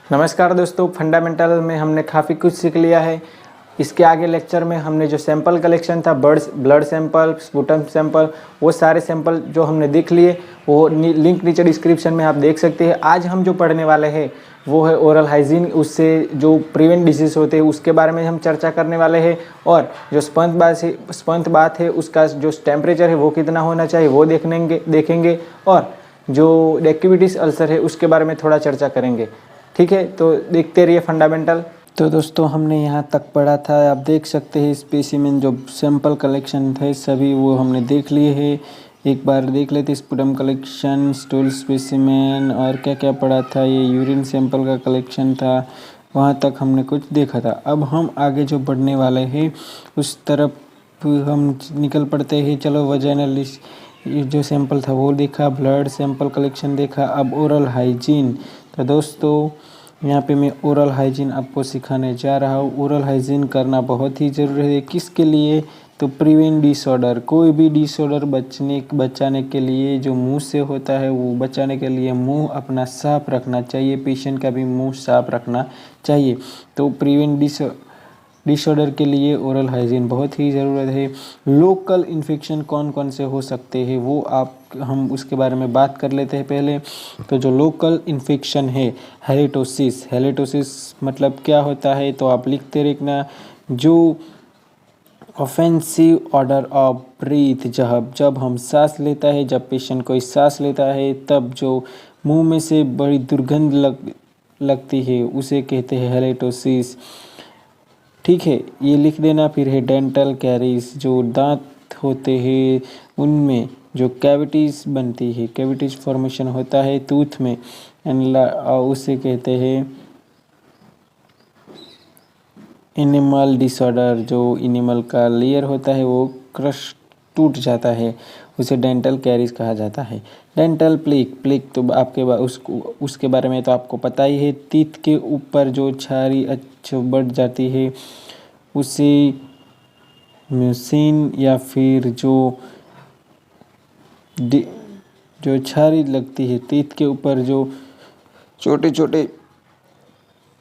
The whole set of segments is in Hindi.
नमस्कार दोस्तों, फंडामेंटल में हमने काफ़ी कुछ सीख लिया है। इसके आगे लेक्चर में हमने जो सैंपल कलेक्शन था, ब्लड सैंपल, स्पूटम सैंपल, वो सारे सैंपल जो हमने देख लिए, वो लिंक नीचे डिस्क्रिप्शन में आप देख सकते हैं। आज हम जो पढ़ने वाले हैं वो है ओरल हाइजीन, उससे जो प्रिवेंट डिजीज़ होते हैं उसके बारे में हम चर्चा करने वाले हैं। और जो स्पंथ बात है उसका जो टेम्परेचर है वो कितना होना चाहिए वो देखेंगे। और जो डेक्यूबिटिस अल्सर है उसके बारे में थोड़ा चर्चा करेंगे। ठीक है, तो देखते रहिए फंडामेंटल। तो दोस्तों, हमने यहाँ तक पढ़ा था, आप देख सकते हैं स्पेसिमेन जो सैंपल कलेक्शन थे सभी वो हमने देख लिए हैं। एक बार देख लेते स्पुटम कलेक्शन, स्टूल स्पेसिमेन और क्या क्या पढ़ा था। ये यूरिन सैंपल का कलेक्शन था, वहाँ तक हमने कुछ देखा था। अब हम आगे जो बढ़ने वाले हैं उस तरफ हम निकल पड़ते हैं। चलो, वजाइनल जो सैंपल था वो देखा, ब्लड सैंपल कलेक्शन देखा, अब ओरल हाइजीन। तो दोस्तों, यहाँ पे मैं ओरल हाइजीन आपको सिखाने जा रहा हूँ। ओरल हाइजीन करना बहुत ही ज़रूरी है। किसके लिए? तो प्रिवेंट डिसऑर्डर, कोई भी डिसऑर्डर बचाने के लिए जो मुंह से होता है वो बचाने के लिए मुंह अपना साफ रखना चाहिए। पेशेंट का भी मुंह साफ रखना चाहिए। तो प्रिवेंट डिसऑर्डर के लिए ओरल हाइजीन बहुत ही ज़रूरत है। लोकल इन्फेक्शन कौन कौन से हो सकते हैं वो हम उसके बारे में बात कर लेते हैं पहले। तो जो लोकल इन्फेक्शन है, हेलिटोसिस मतलब क्या होता है तो आप लिखते रखना। जो ऑफेंसिव ऑर्डर ऑफ ब्रीथ, जब हम सांस लेता है, जब पेशेंट कोई सांस लेता है तब जो मुंह में से बड़ी दुर्गंध लगती है उसे कहते हैं हेलिटोसिस। ठीक है, ये लिख देना। फिर है डेंटल कैरीज, जो दांत होते हैं उनमें जो कैविटीज़ बनती है, कैविटीज फॉर्मेशन होता है टूथ में, उसे कहते हैं एनिमल डिसऑर्डर। जो एनिमल का लेयर होता है वो क्रश टूट जाता है, उसे डेंटल कैरीज कहा जाता है। डेंटल प्लेक तो आपके उसके बारे में तो आपको पता ही है। टीथ के ऊपर जो छारी बढ़ जाती है उसे म्यूसिन, या फिर जो छारी लगती है टीथ के ऊपर, जो छोटे छोटे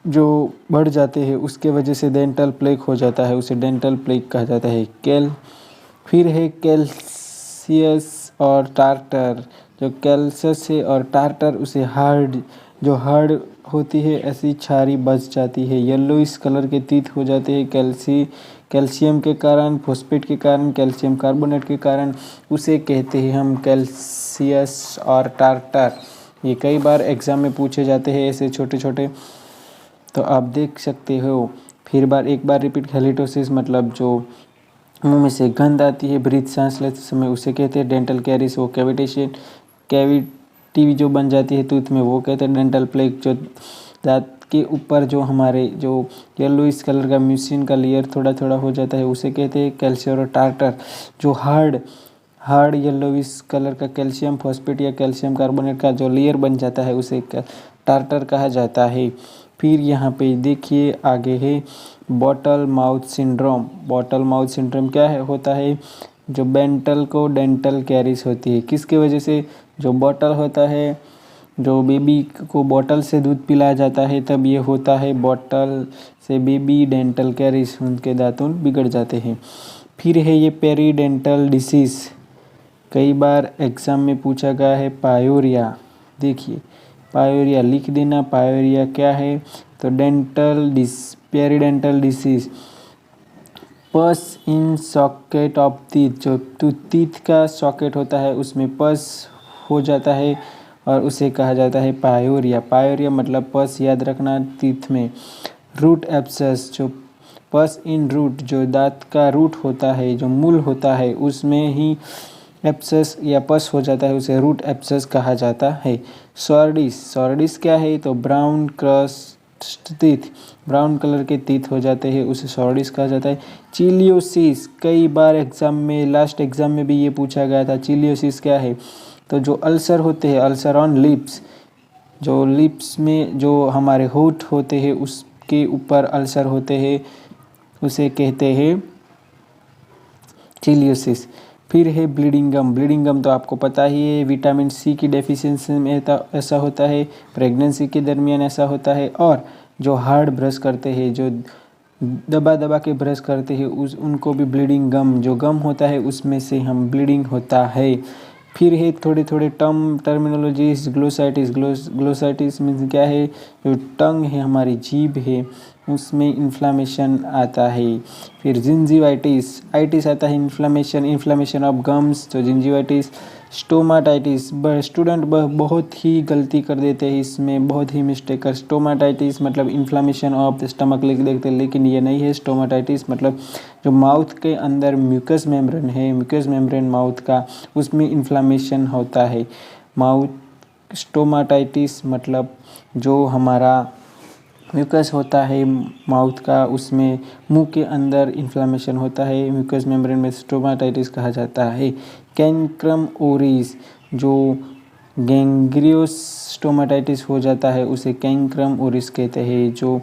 जो बढ़ जाते हैं उसके वजह से डेंटल प्लेक हो जाता है, उसे डेंटल प्लेक कहा जाता है। फिर है कैल्सियस और टार्टर। जो कैल्सियस है और टार्टर उसे हार्ड होती है ऐसी छारी बच जाती है। येलोइश कलर के टीथ हो जाते हैं कैल्शियम के कारण, फॉस्फेट के कारण, कैल्शियम कार्बोनेट के कारण, उसे कहते हैं हम कैल्सियस और टार्टर। ये कई बार एग्जाम में पूछे जाते हैं ऐसे छोटे छोटे, तो आप देख सकते हो। फिर एक बार रिपीट, हेलिटोसिस मतलब जो मुंह में से गंध आती है ब्रीथ, सांस लेते समय, उसे कहते हैं डेंटल कैरीज। वो कैविटी जो बन जाती है टूथ में वो कहते हैं डेंटल प्लेक। जो दांत के ऊपर जो हमारे जो येलोइश कलर का म्यूसिन का लेयर थोड़ा थोड़ा हो जाता है उसे कहते हैं कैल्शियम और टार्टर। जो हार्ड येलोइश कलर का कैल्शियम फॉस्फेट या कैल्शियम कार्बोनेट का जो लेयर बन जाता है उसे टार्टर कहा जाता है। फिर यहाँ पे देखिए आगे है बॉटल माउथ सिंड्रोम क्या होता है? जो डेंटल कैरीज होती है, किसके वजह से? जो बॉटल होता है, जो बेबी को बॉटल से दूध पिलाया जाता है तब ये होता है। बॉटल से बेबी डेंटल कैरीज, उनके दांतुन बिगड़ जाते हैं। फिर है ये पेरीडेंटल डिसीज, कई बार एग्जाम में पूछा गया है। पायोरिया, देखिए पायोरिया लिख देना। पायोरिया क्या है? तो पेरीडेंटल डिसीज, पस इन सॉकेट ऑफ टीथ, जो टीथ का सॉकेट होता है उसमें पस हो जाता है और उसे कहा जाता है पायोरिया मतलब पस, याद रखना, टीथ में। रूट एब्सेस, जो पस इन रूट, जो दांत का रूट होता है, जो मूल होता है उसमें ही एब्सेस या पस हो जाता है, उसे रूट एब्सेस कहा जाता है। सॉर्डिस क्या है? तो ब्राउन टीथ, ब्राउन कलर के टीथ हो जाते हैं, उसे सॉर्डिस कहा जाता है। चिलियोसिस, कई बार एग्जाम में, लास्ट एग्जाम में भी ये पूछा गया था। चिलियोसिस क्या है? तो जो अल्सर होते हैं, अल्सर ऑन लिप्स, जो लिप्स में जो हमारे होंठ होते हैं उसके ऊपर अल्सर होते हैं, उसे कहते हैं चिलियोसिस। फिर है ब्लीडिंग गम। ब्लीडिंग गम तो आपको पता ही है, विटामिन सी की डेफिशिएंसी में ऐसा होता है, प्रेगनेंसी के दरमियान ऐसा होता है, और जो हार्ड ब्रश करते हैं, जो दबा दबा के ब्रश करते हैं, उनको भी ब्लीडिंग गम, जो गम होता है उसमें से हम ब्लीडिंग होता है। फिर है थोड़े थोड़े टर्मिनोलॉजीज। ग्लोसाइटिस। ग्लोसाइटिस मीन्स क्या है, जो टंग है, हमारी जीभ है, उसमें इन्फ्लामेशन आता है। फिर जिंजिवाइटिस। आइटिस आता है इन्फ्लामेशन ऑफ गम्स, तो जिंजिवाइटिस। स्टोमाटाइटिस, स्टूडेंट बहुत ही गलती कर देते हैं इसमें, बहुत ही मिस्टेक कर। स्टोमाटाइटिस मतलब इन्फ्लामेशन ऑफ द स्टमक लिख देते हैं, लेकिन ये नहीं है। स्टोमाटाइटिस मतलब जो माउथ के अंदर म्यूकस मेम्ब्रेन है, म्यूकस मेम्ब्रेन माउथ का, उसमें इन्फ्लामेशन होता है। माउथ स्टोमाटाइटिस मतलब जो हमारा म्यूकस होता है माउथ का, उसमें मुंह के अंदर इन्फ्लामेशन होता है, म्यूकस मेम्ब्रेन में स्टोमाटाइटिस कहा जाता है। कैंक्रम ओरिस, जो गैंग्रियोस स्टोमाटाइटिस हो जाता है उसे कैंक्रम ओरिस कहते हैं, जो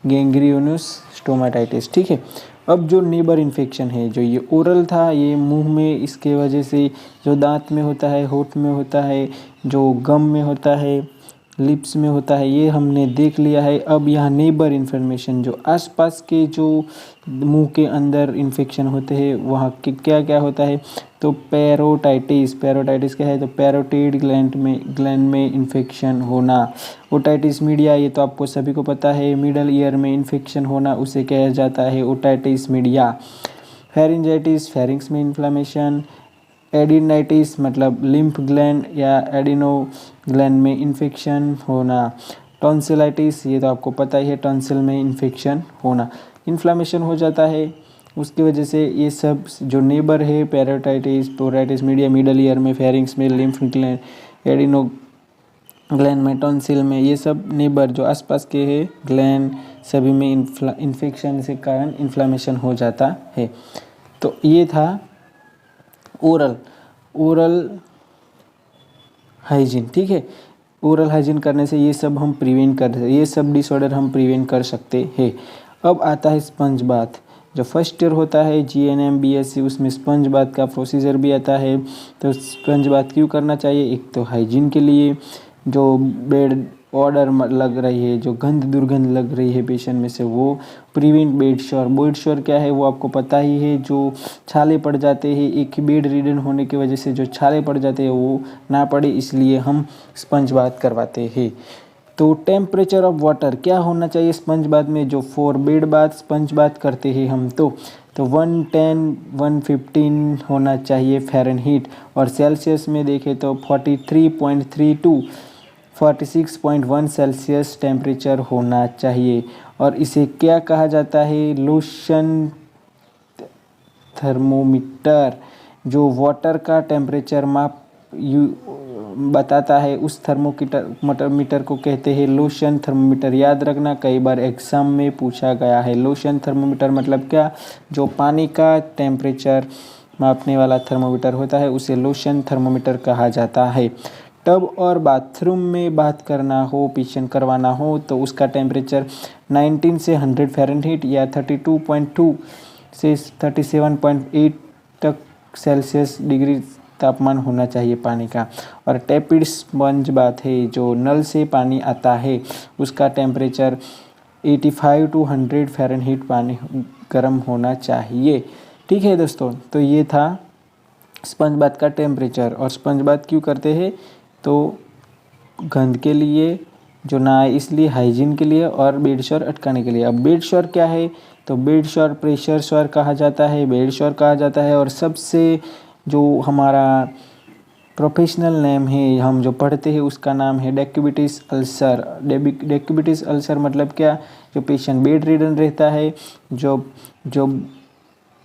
गैंग्रियोनस स्टोमाटाइटिस। ठीक है। अब जो नेबर इन्फेक्शन है, जो ये ओरल था, ये मुंह में, इसके वजह से जो दांत में होता है, होंठ में होता है, जो गम में होता है, लिप्स में होता है, ये हमने देख लिया है। अब यहाँ नेबर इन्फॉर्मेशन, जो आसपास के जो मुंह के अंदर इन्फेक्शन होते हैं वहाँ के क्या क्या होता है, तो पैरोटाइटिस। पैरोटाइटिस क्या है, तो पैरोटिड ग्लैंड में इन्फेक्शन होना। ओटाइटिस मीडिया, ये तो आपको सभी को पता है, मिडल ईयर में इन्फेक्शन होना, उसे कहा जाता है ओटाइटिस मीडिया। फेरिंजाइटिस, फेरिंग्स में इन्फ्लामेशन। एडिनाइटिस मतलब लिम्फ ग्लैंड या एडिनो ग्लैंड में इन्फेक्शन होना। टॉन्सिलाइटिस, ये तो आपको पता ही है, टॉन्सिल में इन्फेक्शन होना, इन्फ्लामेशन हो जाता है उसकी वजह से। ये सब जो नेबर है, पैरोटाइटिस, पोराइटिस मीडिया मिडल ईयर में, फेरिंग्स में, लिम्फ ग्लैंड, एडिनो ग्लैंड में, टॉन्सिल में, ये सब नेबर जो आसपास के है ग्लैंड, सभी में इन्फेक्शन के कारण इन्फ्लामेशन हो जाता है। तो ये था ओरल हाइजीन। ठीक है। ओरल हाइजीन करने से ये सब हम प्रिवेंट कर सकते, ये सब डिसऑर्डर हम प्रिवेंट कर सकते हैं। अब आता है स्पंज बाथ। जो फर्स्ट ईयर होता है GNM BSc, उसमें स्पंज बाथ का प्रोसीजर भी आता है। तो स्पंज बाथ क्यों करना चाहिए, एक तो हाइजीन के लिए, जो बेड ऑर्डर लग रही है, जो दुर्गंध लग रही है पेशेंट में से, वो प्रिवेंट बेड शोर। बेड शोर क्या है वो आपको पता ही है, जो छाले पड़ जाते हैं, एक ही बेड रिडन होने की वजह से जो छाले पड़ जाते हैं वो ना पड़े, इसलिए हम स्पंज बाथ करवाते हैं। तो टेम्परेचर ऑफ वाटर क्या होना चाहिए स्पंज बाथ में, जो for bed bath sponge bath करते हैं हम, तो 110-115 होना चाहिए फ़ारेनहीट, और सेल्सियस में देखें तो 43.32 46.1 सेल्सियस टेम्परेचर होना चाहिए। और इसे क्या कहा जाता है, लोशन थर्मोमीटर, जो वाटर का टेम्परेचर बताता है, उस थर्मोमीटर को कहते हैं लोशन थर्मोमीटर। याद रखना, कई बार एग्जाम में पूछा गया है। लोशन थर्मोमीटर मतलब क्या, जो पानी का टेम्परेचर मापने वाला थर्मोमीटर होता है उसे लोशन थर्मोमीटर कहा जाता है। टब और बाथरूम में बात करना हो, पेशेंट करवाना हो, तो उसका टेम्परेचर 19 से 100 फ़ारेनहीट या 32.2 से 37.8 तक सेल्सियस डिग्री तापमान होना चाहिए पानी का। और टैपिड स्पंज बाथ है, जो नल से पानी आता है, उसका टेम्परेचर 85 to 100 फ़ारेनहीट पानी गर्म होना चाहिए। ठीक है दोस्तों, तो ये था स्पंज बाथ का टेम्परेचर। और स्पंज बाथ क्यों करते हैं, तो गंध के लिए, जो ना आए इसलिए, हाइजीन के लिए, और बेड शोर अटकाने के लिए। अब बेड शोर क्या है, तो बेड शोर प्रेशर शोर कहा जाता है, बेड शोर कहा जाता है। और सबसे जो हमारा प्रोफेशनल नेम है, हम जो पढ़ते हैं उसका नाम है डेक्यूबिटिस अल्सर। डेक्यूबिटिस अल्सर मतलब क्या, जो पेशेंट बेड रिडन रहता है, जो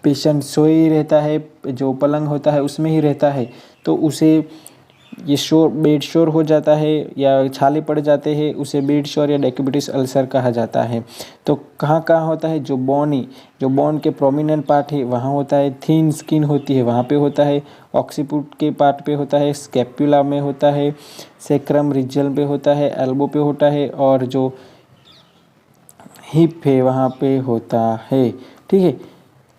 पेशेंट सोए ही रहता है, जो पलंग होता है उसमें ही रहता है, तो उसे ये शोर, बेड शोर हो जाता है या छाले पड़ जाते हैं, उसे बेड शोर या डेक्यूबिटिस अल्सर कहा जाता है। तो कहाँ कहाँ होता है, जो बोन के प्रोमिनेंट पार्ट है वहाँ होता है, थिन स्किन होती है वहाँ पे होता है, ऑक्सीपुट के पार्ट पे होता है, स्कैपुला में होता है, सेक्रम रीजन पे होता है, एल्बो पे होता है, और जो हिप है वहाँ पे होता है। ठीक है।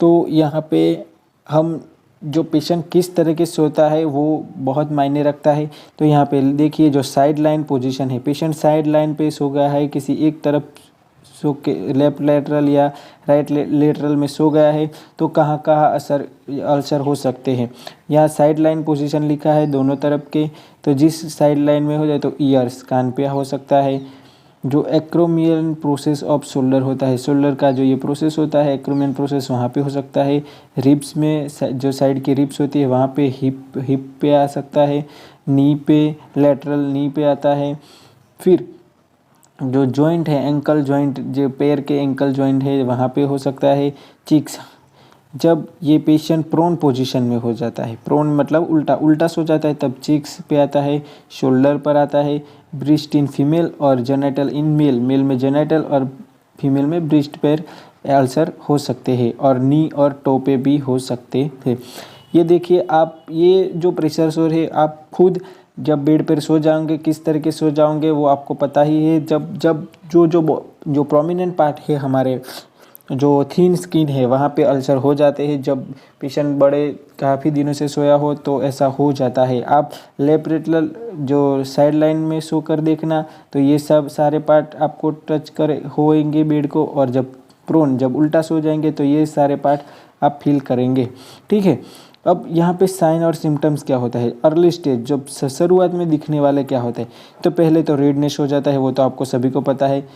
तो यहाँ पे हम जो पेशेंट किस तरीके से सोता है वो बहुत मायने रखता है। तो यहाँ पे देखिए जो साइड लाइन पोजीशन है, पेशेंट साइड लाइन पे सो गया है, किसी एक तरफ सो के लेफ्ट लेटरल या राइट लेटरल में सो गया है, तो कहाँ कहाँ अल्सर हो सकते हैं। यहाँ साइड लाइन पोजीशन लिखा है दोनों तरफ के, तो जिस साइड लाइन में हो जाए तो ईयर्स कान पे हो सकता है। जो एक्रोमियन प्रोसेस ऑफ शोल्डर होता है, शोल्डर का जो ये प्रोसेस होता है एक्रोमियन प्रोसेस, वहाँ पे हो सकता है। रिब्स में जो साइड की रिब्स होती है वहाँ पे हिप पे आ सकता है। नी पे, लेटरल नी पे आता है। फिर जो जॉइंट है एंकल जॉइंट, जो पैर के एंकल जॉइंट है वहाँ पे हो सकता है। चिक्स, जब ये पेशेंट प्रोन पोजीशन में हो जाता है, प्रोन मतलब उल्टा उल्टा सो जाता है, तब चिक्स पे आता है, शोल्डर पर आता है। ब्रिस्ट इन फीमेल और जेनेटल इन मेल, मेल में जेनेटल और फीमेल में ब्रिस्ट पर अल्सर हो सकते हैं। और नी और टो पे भी हो सकते थे। ये देखिए आप, ये जो प्रेशर सोर है आप खुद जब बेड पर सो जाओगे किस तरह के सो जाओगे वो आपको पता ही है। जब जब जो प्रोमिनेंट पार्ट है हमारे, जो थीन स्किन है वहाँ पे अल्सर हो जाते हैं। जब पेशेंट बड़े काफ़ी दिनों से सोया हो तो ऐसा हो जाता है। आप लेफ्ट लेटरल जो साइड लाइन में सो कर देखना, तो ये सब सारे पार्ट आपको टच कर होएंगे बेड को, और जब प्रोन जब उल्टा सो जाएंगे तो ये सारे पार्ट आप फील करेंगे। ठीक है, अब यहाँ पे साइन और सिम्टम्स क्या होता है। अर्ली स्टेज जब शुरुआत में दिखने वाले क्या होता है, तो पहले तो रेडनेस हो जाता है, वो तो आपको सभी को पता है।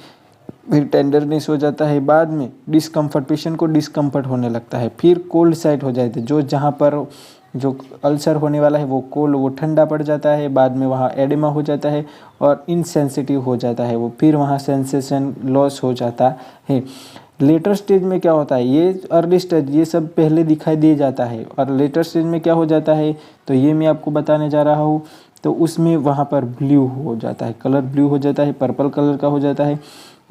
फिर टेंडरनेस हो जाता है, बाद में डिस्कम्फर्ट, पेशेंट को डिस्कम्फर्ट होने लगता है। फिर कोल्ड साइट हो जाती है, जो जहाँ पर जो अल्सर होने वाला है वो कोल्ड, वो ठंडा पड़ जाता है। बाद में वहाँ एडिमा हो जाता है और इनसेंसिटिव हो जाता है वो, फिर वहाँ सेंसेशन लॉस हो जाता है। लेटर स्टेज में क्या होता है, ये अर्ली स्टेज ये सब पहले दिखाई दे जाता है, और लेटर स्टेज में क्या हो जाता है तो ये मैं आपको बताने जा रहा हूँ। तो उसमें वहाँ पर ब्लू हो जाता है, कलर ब्लू हो जाता है, पर्पल कलर का हो जाता है,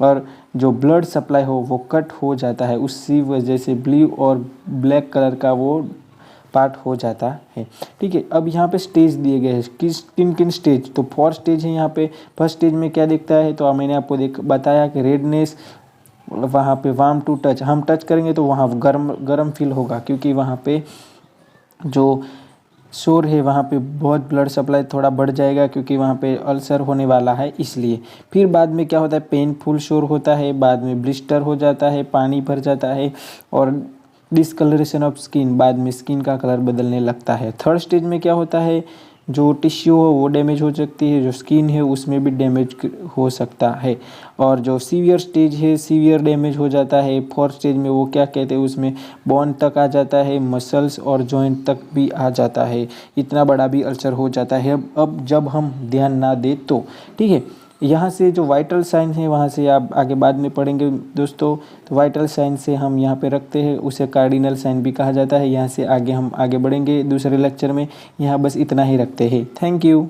और जो ब्लड सप्लाई हो वो कट हो जाता है, उसी वजह से ब्लू और ब्लैक कलर का वो पार्ट हो जाता है। ठीक है, अब यहाँ पे स्टेज दिए गए हैं, किन किन स्टेज, तो 4 स्टेज है यहाँ पे। फर्स्ट स्टेज में क्या दिखता है, तो मैंने आपको बताया कि रेडनेस, वहाँ पे वार्म टू टच, हम टच करेंगे तो वहाँ गर्म फील होगा, क्योंकि वहाँ पे जो शोर है वहाँ पे बहुत ब्लड सप्लाई थोड़ा बढ़ जाएगा, क्योंकि वहाँ पे अल्सर होने वाला है इसलिए। फिर बाद में क्या होता है, पेनफुल शोर होता है, बाद में ब्लिस्टर हो जाता है, पानी भर जाता है, और डिसकलरेशन ऑफ स्किन, बाद में स्किन का कलर बदलने लगता है। थर्ड स्टेज में क्या होता है, जो टिश्यू हो वो डैमेज हो सकती है, जो स्किन है उसमें भी डैमेज हो सकता है, और जो सीवियर स्टेज है सीवियर डैमेज हो जाता है। फोर्थ स्टेज में वो क्या कहते हैं, उसमें बोन तक आ जाता है, मसल्स और जॉइंट तक भी आ जाता है, इतना बड़ा भी अल्सर हो जाता है। अब जब हम ध्यान ना दें तो। ठीक है, यहाँ से जो वाइटल साइन है वहाँ से आप आगे बाद में पढ़ेंगे दोस्तों। तो वाइटल साइन से हम यहाँ पे रखते हैं, उसे कार्डिनल साइन भी कहा जाता है। यहाँ से आगे हम आगे बढ़ेंगे दूसरे लेक्चर में, यहाँ बस इतना ही रखते हैं। Thank you.